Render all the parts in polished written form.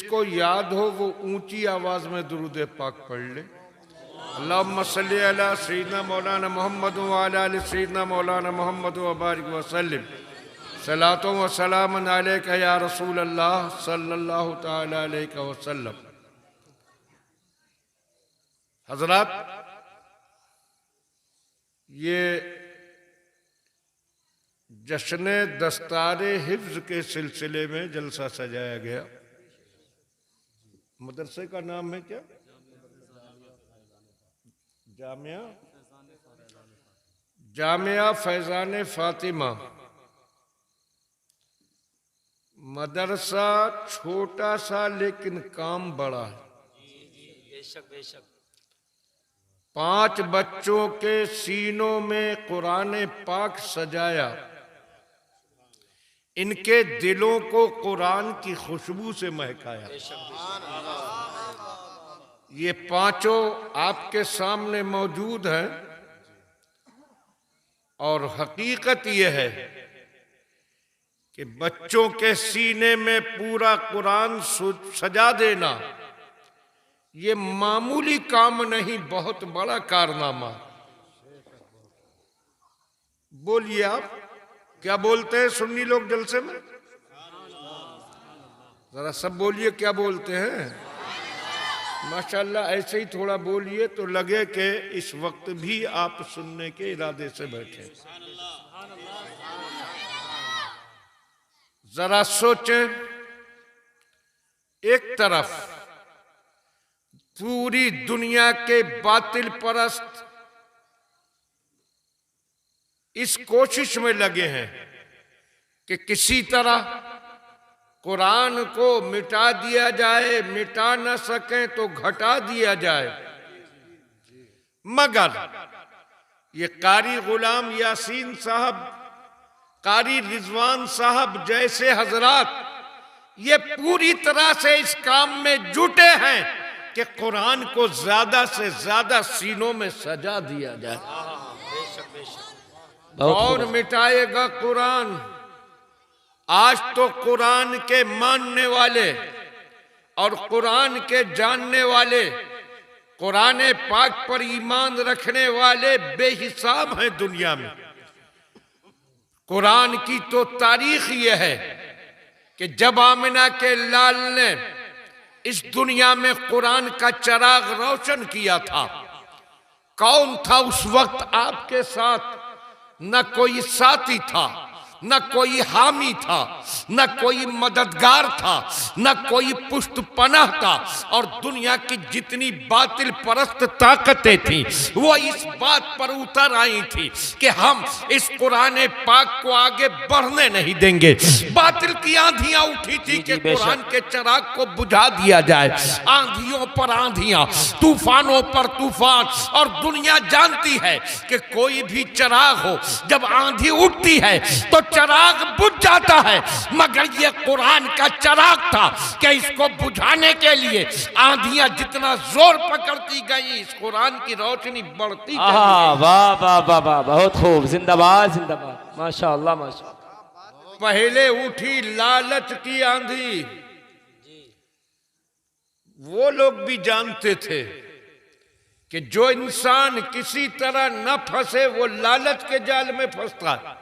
जिसको याद हो वो ऊंची आवाज में दुरूद पाक पढ़ ले। अल्लाहुम्मा सल्ली अला सय्यिदना मौलाना मोहम्मद व अला आलि सय्यिदना मौलाना मोहम्मद व बारिक व सल्लिम सलातो व सलामन अलैका या रसूल अल्लाह सल्लल्लाहु तआला अलैहि वसल्लम। हजरात, ये जश्न दस्तारे हिफ्ज के सिलसिले में जलसा सजाया गया। मदरसे का नाम है क्या? जामिया फैजान फातिमा। मदरसा छोटा सा लेकिन काम बड़ा है। बेशक बेशक। 5 बच्चों के सीनों में कुरान पाक सजाया। इनके दिलों को कुरान की खुशबू से महकाया। ये 5 आपके सामने मौजूद हैं और हकीकत यह है कि बच्चों के सीने में पूरा कुरान सजा देना ये मामूली काम नहीं, बहुत बड़ा कारनामा। बोलिए आप क्या बोलते हैं सुन्नी लोग जलसे में? जरा सब बोलिए क्या बोलते हैं। माशाल्लाह, ऐसे ही थोड़ा बोलिए तो लगे कि इस वक्त भी आप सुनने के इरादे से बैठे। जरा सोचें, एक तरफ पूरी दुनिया के बातिल परस्त इस कोशिश में लगे हैं कि किसी तरह कुरान को मिटा दिया जाए, मिटा न सके तो घटा दिया जाए। मगर ये कारी गुलाम यासीन साहब, कारी रिजवान साहब जैसे हजरात ये पूरी तरह से इस काम में जुटे हैं कि कुरान को ज्यादा से ज्यादा सीनों में सजा दिया जाए। कौन मिटाएगा कुरान? आज तो कुरान के मानने वाले और कुरान के जानने वाले, कुरान पाक पर ईमान रखने वाले बेहिसाब हैं दुनिया में। कुरान की तो तारीख यह है कि जब आमिना के लाल ने इस दुनिया में कुरान का चिराग रोशन किया था, कौन था उस वक्त आपके साथ? न कोई साथी था, न कोई हामी था, न कोई मददगार था, न कोई पुष्ट पनाह था। और दुनिया की जितनी बातिल परस्त ताकतें थी वो इस बात पर उतर आई थी कि हम इस कुरान पाक को आगे बढ़ने नहीं देंगे। बातिल की आंधियां उठी थी कि कुरान के चिराग को बुझा दिया जाए। आंधियों पर आंधियां, तूफानों पर तूफान। और दुनिया जानती है कि कोई भी चिराग हो, जब आंधी उठती है तो चिराग बुझ जाता है। मगर ये कुरान का चिराग था कि इसको बुझाने के लिए आंधियां जितना जोर पकड़ती गई, इस कुरान की रोशनी बढ़ती गई। वाह वाह वाह वाह, बहुत खूब, जिंदाबाद जिंदाबाद, माशाअल्लाह माशाअल्लाह। पहले उठी लालच की आंधी। वो लोग भी जानते थे कि जो इंसान किसी तरह न फंसे वो लालच के जाल में फंसता है।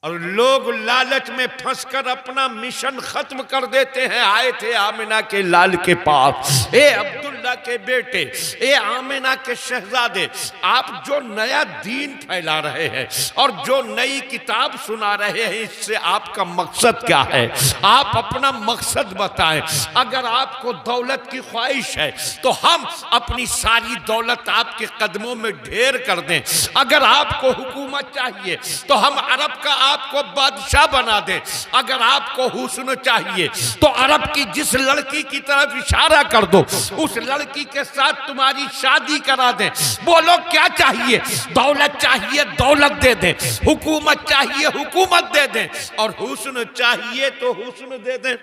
और लोग लालच में फंसकर अपना मिशन खत्म कर देते हैं। आए थे आमिना के लाल के पास, ए अब्दुल्ला के बेटे, ए आमिना के शहजादे, आप जो नया दीन फैला रहे हैं और जो नई किताब सुना रहे हैं, इससे आपका मकसद क्या है? आप अपना मकसद बताएं। अगर आपको दौलत की ख्वाहिश है तो हम अपनी सारी दौलत आपके कदमों में ढेर कर दें। अगर आपको हुकूमत चाहिए तो हम अरब का आपको बादशाह बना दे। अगर आपको हुस्न चाहिए तो अरब की जिस लड़की की तरफ इशारा कर दो उस लड़की के साथ तुम्हारी शादी करा दे। बोलो क्या चाहिए? दौलत चाहिए, दौलत दे दे। हुकूमत चाहिए, हुकूमत दे दे। और हुस्न चाहिए तो हुस्न दे दे।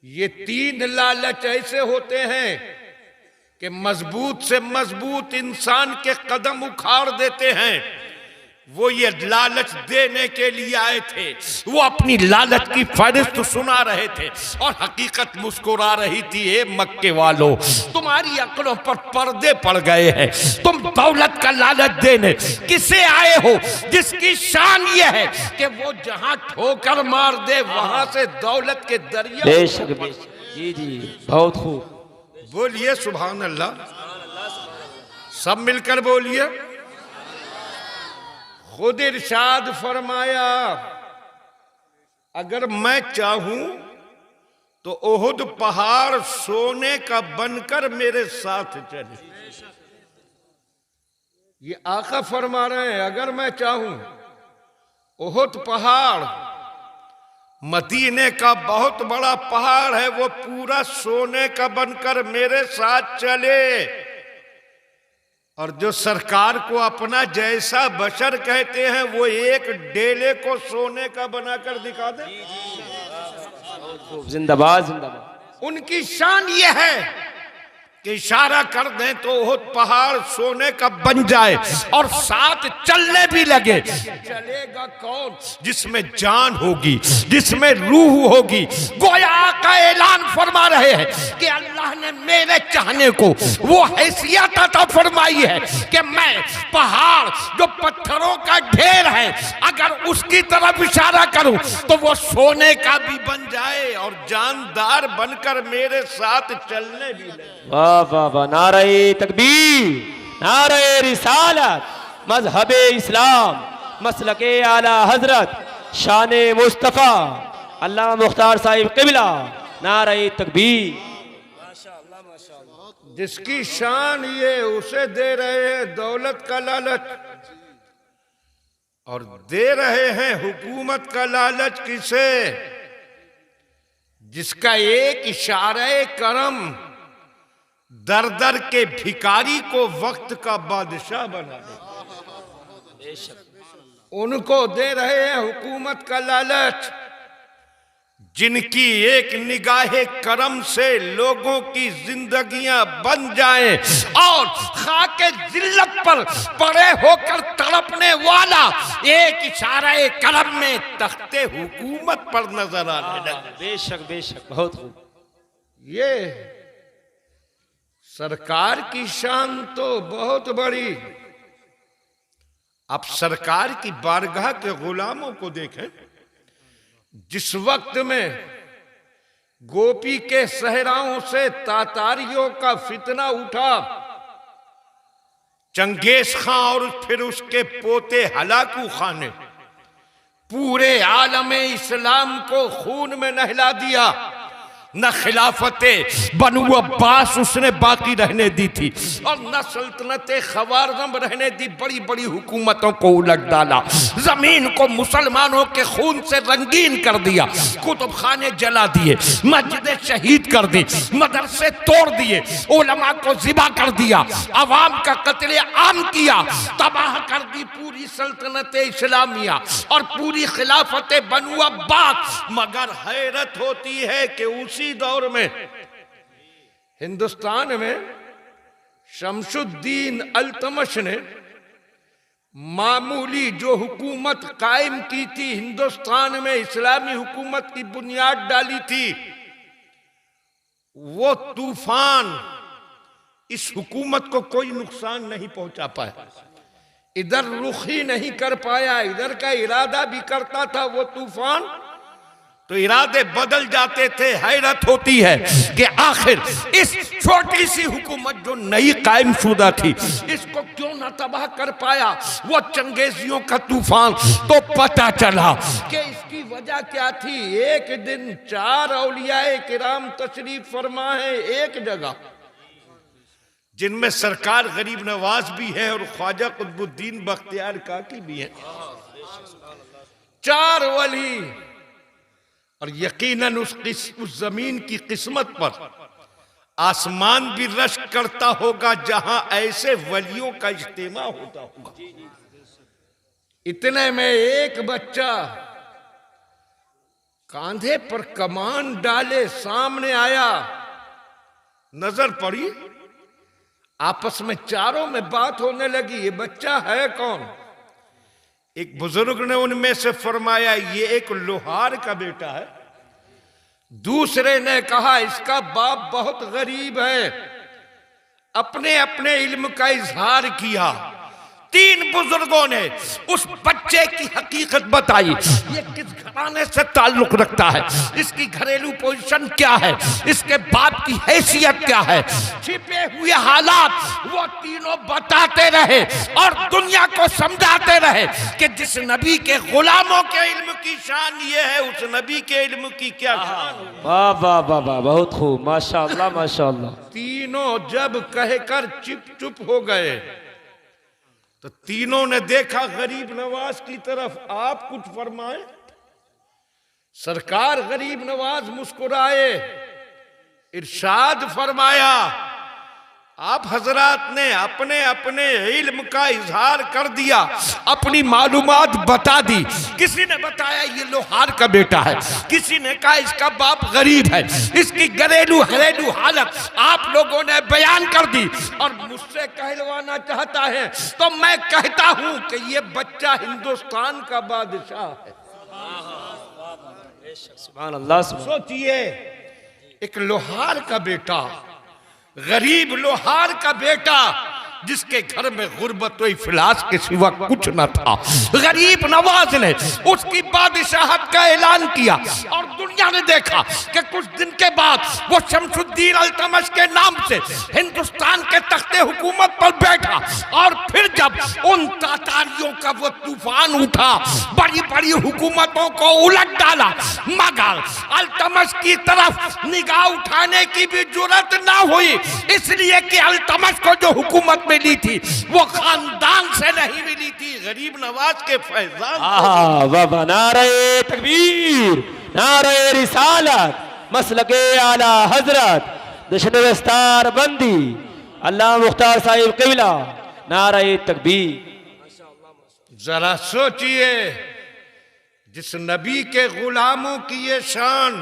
ये 3 लालच ऐसे होते हैं कि मजबूत से मजबूत इंसान के कदम उखाड़ देते हैं। वो ये लालच देने के लिए आए थे। वो अपनी लालच की फहरिस्त सुना रहे थे और हकीकत मुस्कुरा रही थी। ए मक्के वालों, तुम्हारी अक्लों पर पर्दे पड़ गए हैं। तुम दौलत का लालच देने किसे आए हो जिसकी शान ये है कि वो जहां ठोकर मार दे वहां से दौलत के दरिया। बेशक बेशक, जी जी, बहुत खूब। बोलिए सुभान अल्लाह, सब मिलकर बोलिए। खुद इरशाद फरमाया, अगर मैं चाहूं तो ओहुद पहाड़ सोने का बनकर मेरे साथ चले। ये आका फरमा रहे हैं, अगर मैं चाहूं ओहुद पहाड़ मदीने का बहुत बड़ा पहाड़ है, वो पूरा सोने का बनकर मेरे साथ चले। और जो सरकार को अपना जैसा बशर कहते हैं वो एक डेले को सोने का बनाकर दिखा दे। जिंदाबाद जिंदाबाद। उनकी शान ये है कि इशारा कर दें तो ओहुद पहाड़ सोने का बन जाए और साथ चलने भी लगे। चलेगा कौन? जिसमें जान होगी, जिसमें रूह होगी। गोया का ऐलान फरमा रहे हैं कि अल्लाह ने मेरे चाहने को वो हैसियत अता फरमाई है कि मैं पहाड़ जो पत्थरों का ढेर है, अगर उसकी तरफ इशारा करूं तो वो सोने का भी बन जाए और जानदार बनकर मेरे साथ चलने भी लगे। वाह वाह वाह, नारे तकबीर, नारे रिसालत, मजहबे इस्लाम, मसलके आला हजरत, शाने मुस्तफ़ा, अल्लाह मुख्तार साहिब क़िबला, नारे तकबीर। जिसकी शान ये उसे दे रहे हैं दौलत का लालच, और दे रहे हैं हुकूमत का लालच किसे? जिसका एक इशारे करम दर दर के भिखारी को वक्त का बादशाह बना दे। उनको दे रहे हैं हुकूमत का लालच जिनकी एक निगाहे करम से लोगों की जिंदगियां बन जाएं और खाके जिल्लत पर पड़े होकर तड़पने वाला एक इशारे करम में तख्ते हुकूमत पर नजर आने लगे। बेशक बेशक, बहुत खूब। ये सरकार की शान तो बहुत बड़ी। अब सरकार की बारगाह के गुलामों को देखें। जिस वक्त में गोपी के सहराओं से तातारियों का फितना उठा, चंगेज खां और फिर उसके पोते हलाकू खां ने पूरे आलम इस्लाम को खून में नहला दिया। न खिलाफते बनु अब्बास उसने बाकी रहने दी थी और न सल्तनते खवारजम रहने दी। बड़ी बड़ी हुकूमतों को उलट डाला, जमीन को मुसलमानों के खून से रंगीन कर दिया, कुतुब खाने जला दिए, मस्जिदें शहीद कर दी, मदरसे तोड़ दिए, उलमा को जिबा कर दिया, अवाम का कत्ले आम किया, तबाह कर दी पूरी सल्तनते इस्लामिया और पूरी खिलाफते बनु अब्बास। मगर हैरत होती है कि उसी दौर में हिंदुस्तान में शमशुद्दीन अल्तमश ने मामूली जो हुकूमत कायम की थी, हिंदुस्तान में इस्लामी हुकूमत की बुनियाद डाली थी, वो तूफान इस हुकूमत को कोई नुकसान नहीं पहुंचा पाया। इधर रुख ही नहीं कर पाया, इधर का इरादा भी करता था वो तूफान तो इरादे बदल जाते थे। हैरत होती है कि आखिर इस छोटी सी हुकूमत जो नई कायम शुदा थी, इसको क्यों ना तबाह कर पाया वो चंगेजियों का तूफान। तो पता चला कि इसकी वजह क्या थी। एक दिन 4 औलियाए किराम तशरीफ फरमा है एक जगह, जिनमें सरकार गरीब नवाज भी है और ख्वाजा कुतुबुद्दीन बख्तियार काकी भी है। 4 वली, और यकीनन उस जमीन की किस्मत पर आसमान भी रश्क करता होगा जहां ऐसे वलियों का इज्तिमा होता होगा। इतने में एक बच्चा कांधे पर कमान डाले सामने आया, नजर पड़ी, आपस में चारों में बात होने लगी, ये बच्चा है कौन? एक बुजुर्ग ने उनमें से फरमाया ये एक लोहार का बेटा है। दूसरे ने कहा इसका बाप बहुत गरीब है। अपने अपने इल्म का इजहार किया। तीन बुजुर्गों ने उस बच्चे की हकीकत बताई। ये किस घराने से ताल्लुक रखता है, इसकी घरेलू पोजीशन क्या है, इसके बाप की हैसियत क्या है, छिपे हुए हालात वो तीनों बताते रहे और दुनिया को समझाते रहे कि जिस नबी के गुलामों के इल्म की शान ये है, उस नबी के इल्म की क्या शान। वाह वाह वाह वाह, बहुत खूब, माशाअल्लाह माशाअल्लाह। तीनों जब कहकर चुप हो गए तो तीनों ने देखा गरीब नवाज की तरफ। आप कुछ फरमाएं। सरकार गरीब नवाज मुस्कुराए, इरशाद फरमाया आप हजरात ने अपने अपने इल्म का इजहार कर दिया, अपनी मालूमात बता दी। किसी ने बताया ये लोहार का बेटा है, किसी ने कहा इसका बाप गरीब है, इसकी घरेलू हालत आप लोगों ने बयान कर दी। और मुझसे कहलवाना चाहता है तो मैं कहता हूं कि ये बच्चा हिंदुस्तान का बादशाह है। सुभान अल्लाह। सोचिए, एक लोहार का बेटा, गरीब लोहार का बेटा, जिसके घर में गुर्बत व इफलास के सिवा कुछ न था, गरीब नवाज ने उसकी बादशाहत का ऐलान किया। और दुनिया ने देखा कि कुछ दिन के बाद वो शमसुद्दीन अल्तमश के नाम से हिंदुस्तान के तख्ते हुकूमत पर बैठा। और फिर जब उन तातारियों का वो तूफान उठा, बड़ी बड़ी हुकूमतों को उलट डाला, मगर अल्तमश की तरफ निगाह उठाने की भी जुर्रत ना हुई, इसलिए कि अल्तमश को जो हुकूमत मिली थी वो खानदान से नहीं मिली थी, गरीब नवाज के फैजान। वाह, नारे तकबीर, नारे रिसालत, मसलके आला हजरत, जश्न दस्तार बंदी अल्लाह मुख्तार साहिब क़िबला, नारे तकबीर। जरा सोचिए, जिस नबी के गुलामों की ये शान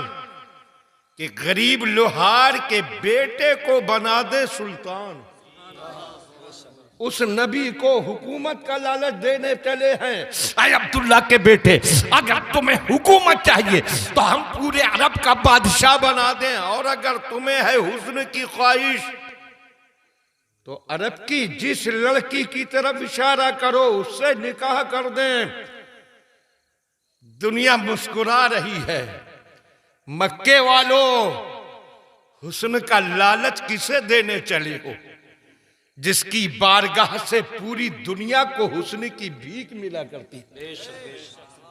कि गरीब लोहार के बेटे को बना दे सुल्तान, उस नबी को हुकूमत का लालच देने चले हैं। अरे अब्दुल्ला के बेटे, अगर तुम्हें हुकूमत चाहिए तो हम पूरे अरब का बादशाह बना दें, और अगर तुम्हें है हुस्न की ख्वाहिश तो अरब की जिस लड़की की तरफ इशारा करो उससे निकाह कर दें। दुनिया मुस्कुरा रही है। मक्के वालों, हुस्न का लालच किसे देने चले हो, जिसकी बारगाह से पूरी दुनिया को हुस्न की भीख मिला करती।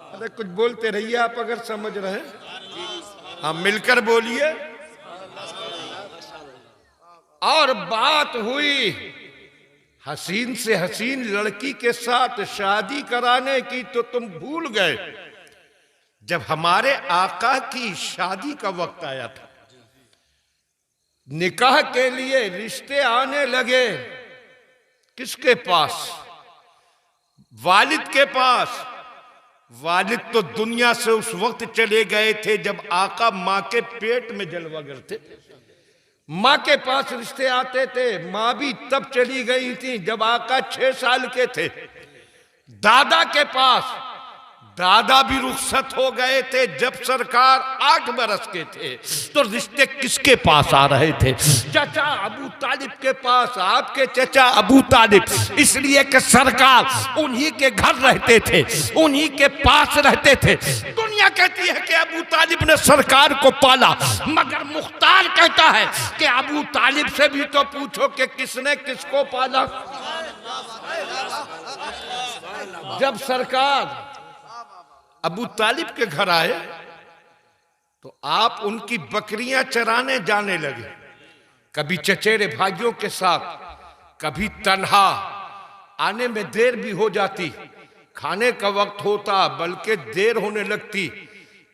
अरे कुछ बोलते रहिए आप अगर समझ रहे हैं। हाँ, मिलकर बोलिए। और बात हुई हसीन से हसीन लड़की के साथ शादी कराने की, तो तुम भूल गए जब हमारे आका की शादी का वक्त आया था, निकाह के लिए रिश्ते आने लगे। किसके पास? वालिद के पास। वालिद तो दुनिया से उस वक्त चले गए थे जब आका माँ के पेट में जलवागर थे। माँ के पास रिश्ते आते थे। माँ भी तब चली गई थी जब आका 6 साल के थे। दादा के पास, दादा भी रुखसत हो गए थे जब सरकार 8 बरस के थे। तो रिश्ते किसके पास आ रहे थे? चाचा अबू तालिब के पास। आपके चाचा अबू तालिब, इसलिए कि सरकार उन्हीं के घर रहते थे, उन्हीं के पास रहते थे। दुनिया कहती है कि अबू तालिब ने सरकार को पाला, मगर मुख्तार कहता है कि अबू तालिब से भी तो पूछो कि किसने किसको पाला। जब सरकार अबू तालिब के घर आए तो आप उनकी बकरियां चराने जाने लगे, कभी चचेरे भाइयों के साथ, कभी तन्हा। आने में देर भी हो जाती, खाने का वक्त होता बल्कि देर होने लगती।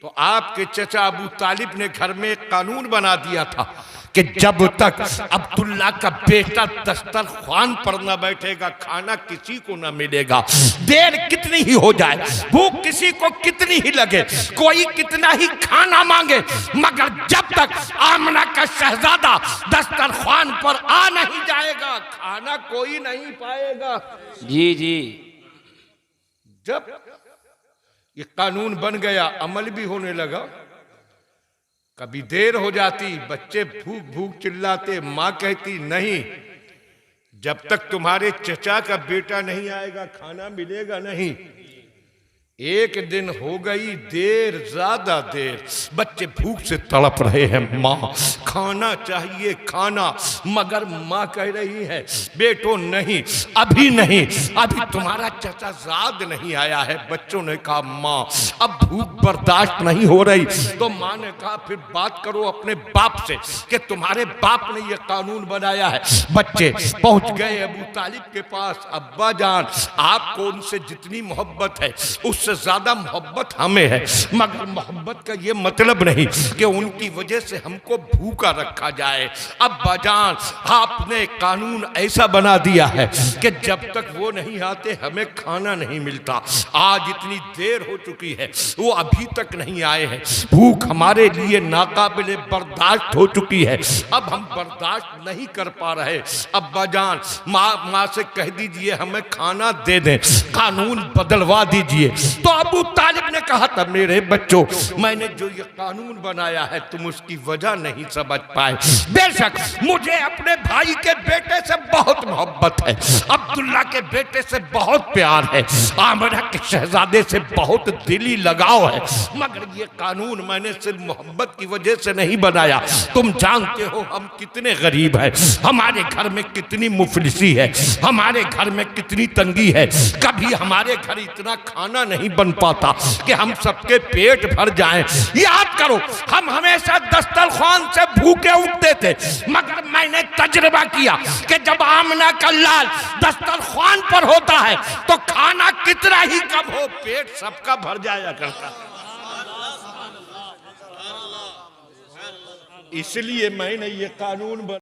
तो आपके चचा अबू तालिब ने घर में एक कानून बना दिया था कि जब तक अब्दुल्ला का बेटा दस्तरख्वान पर न बैठेगा खाना किसी को न मिलेगा। देर कितनी ही हो जाए, भूख किसी को कितनी ही लगे, कोई कितना ही खाना मांगे, मगर जब तक आमना का शहजादा दस्तरख्वान पर आ नहीं जाएगा खाना कोई नहीं पाएगा। जी जी। जब ये कानून बन गया, अमल भी होने लगा, कभी देर हो जाती, बच्चे भूख भूख चिल्लाते, मां कहती नहीं, जब तक तुम्हारे चचा का बेटा नहीं आएगा खाना मिलेगा नहीं। एक दिन हो गई देर, ज्यादा देर, बच्चे भूख से तड़प रहे हैं, माँ खाना चाहिए खाना, मगर माँ कह रही है बेटो नहीं, अभी नहीं, अभी तुम्हारा चचा ज़ाद नहीं आया है। बच्चों ने कहा माँ अब भूख बर्दाश्त नहीं हो रही। तो माँ ने कहा फिर बात करो अपने बाप से कि तुम्हारे बाप ने ये कानून बनाया है। बच्चे पहुंच गए अबू तालिब के पास, अब्बा जान आपको उनसे जितनी मोहब्बत है उससे ज्यादा मोहब्बत हमें है, मगर मोहब्बत का ये मतलब नहीं कि उनकी वजह से हमको भूखा रखा जाए। अब्बा जान आपने कानून ऐसा बना दिया है कि जब तक वो नहीं आते हमें खाना नहीं मिलता। आज इतनी देर हो चुकी है, वो अभी तक नहीं आए हैं, भूख हमारे लिए नाकाबिले बर्दाश्त हो चुकी है, अब हम बर्दाश्त नहीं कर पा रहे। अब्बा जान माँ से कह दीजिए हमें खाना दे दें, कानून बदलवा दीजिए। तो अबू तालिब ने कहा था मेरे बच्चों मैंने जो ये कानून बनाया है तुम उसकी वजह नहीं समझ पाए। बेशक मुझे अपने भाई के बेटे से बहुत मोहब्बत है, अब्दुल्ला के बेटे से बहुत प्यार है, आमिना के शहजादे से बहुत दिली लगाव है, मगर ये कानून मैंने सिर्फ मोहब्बत की वजह से नहीं बनाया। तुम जानते हो हम कितने गरीब हैं, हमारे घर में कितनी मुफलिसी है, हमारे घर में कितनी तंगी है, कभी हमारे घर इतना खाना नहीं बन पाता कि हम सबके पेट भर जाएं। याद करो हम हमेशा दस्तरखान से भूखे उठते थे, मगर मैंने तजुर्बा किया कि जब आमना का लाल दस्तरखान पर होता है तो खाना कितना ही कम हो पेट सबका भर जाया करता। इसलिए मैंने ये कानून